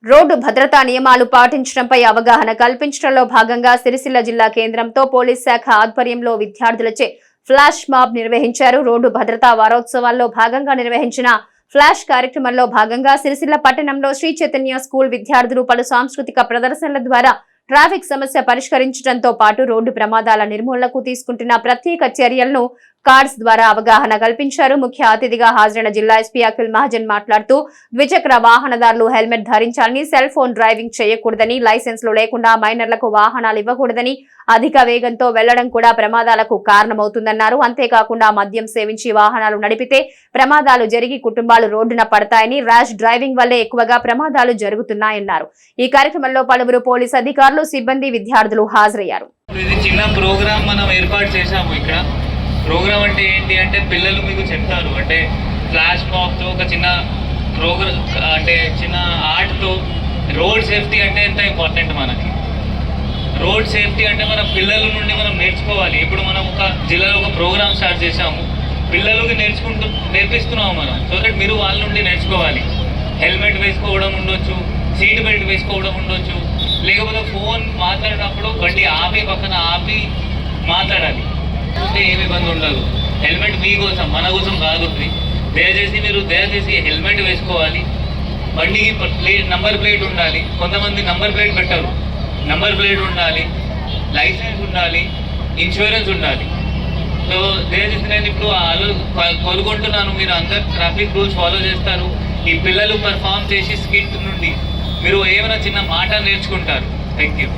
Road భద్రతా నియమాలు పాటించడంపై అవగాహన కల్పించడంలో భాగంగా సిరిసిల్ల జిల్లా కేంద్రంతో పోలీస్ శాఖ ఆధ్వర్యంలో విద్యార్థులచే ఫ్లాష్ మాబ్ నిర్వహించారు. రోడ్డు భద్రతా వారోత్సవాల్లో భాగంగా నిర్వహించిన ఫ్లాష్ కార్యక్రమంలో భాగంగా సిరిసిల్ల పట్టణంలో శ్రీ చైతన్య స్కూల్ విద్యార్థులు పలు సాంస్కృతిక ప్రదర్శనల ద్వారా ట్రాఫిక్ సమస్య పరిష్కరించడంతో పాటు రోడ్డు ప్రమాదాల నిర్మూలనకు తీసుకుంటున్న ప్రత్యేక చర్యలను కార్డ్స్ ద్వారా అవగాహన కల్పించారు. ముఖ్య అతిథిగా హాజరైన జిల్లా ఎస్పీ అఖిల్ మహాజన్ మాట్లాడుతూ ద్విచక్ర వాహనదారులు హెల్మెట్ ధరించాలని, సెల్ ఫోన్ డ్రైవింగ్ చేయకూడదని, లైసెన్స్లు లేకుండా మైనర్లకు వాహనాలు ఇవ్వకూడదని, అధిక వేగంతో వెళ్లడం కూడా ప్రమాదాలకు కారణమవుతుందన్నారు. అంతేకాకుండా మద్యం సేవించి వాహనాలు నడిపితే ప్రమాదాలు జరిగి కుటుంబాలు రోడ్డున పడతాయని, ర్యాష్ డ్రైవింగ్ వల్లే ఎక్కువగా ప్రమాదాలు జరుగుతున్నాయన్నారు. ఈ కార్యక్రమంలో పలువురు పోలీసు అధికారులు, సిబ్బంది, విద్యార్థులు హాజరయ్యారు. ప్రోగ్రామ్ అంటే ఏంటి అంటే పిల్లలు మీకు చెప్తారు, అంటే ఫ్లాష్ మాబ్తో ఒక చిన్న ప్రోగ్రామ్ అంటే చిన్న ఆర్ట్తో రోడ్ సేఫ్టీ అంటే ఎంత ఇంపార్టెంట్ మనకి. రోడ్ సేఫ్టీ అంటే మన పిల్లల నుండి మనం నేర్చుకోవాలి. ఇప్పుడు మనం ఒక జిల్లాలో ఒక ప్రోగ్రామ్ స్టార్ట్ చేసాము, పిల్లలకి నేర్పిస్తున్నాము మనం. సో దట్ మీరు వాళ్ళ నుండి నేర్చుకోవాలి. హెల్మెట్ వేసుకోవడం ఉండొచ్చు, సీట్ బెల్ట్ వేసుకోవడం ఉండొచ్చు, లేకపోతే ఫోన్ మాట్లాడినప్పుడు బండి ఆపి పక్కన ఆపి మాట్లాడాలి. చూస్తే ఏమి ఇబ్బంది ఉండదు. హెల్మెట్ మీకోసం, మన కోసం కాదు. దయచేసి హెల్మెట్ వేసుకోవాలి. బండికి నంబర్ ప్లేట్ ఉండాలి. కొంతమంది నంబర్ ప్లేట్ పెట్టరు. నంబర్ ప్లేట్ ఉండాలి, లైసెన్స్ ఉండాలి, ఇన్సూరెన్స్ ఉండాలి. సో దయచేసి నేను ఇప్పుడు కోరుకుంటున్నాను, మీరు అందరు ట్రాఫిక్ రూల్స్ ఫాలో చేస్తారు. ఈ పిల్లలు పర్ఫామ్ చేసి స్కిట్ నుండి మీరు ఏమైనా చిన్న మాట నేర్చుకుంటారు. Thank you.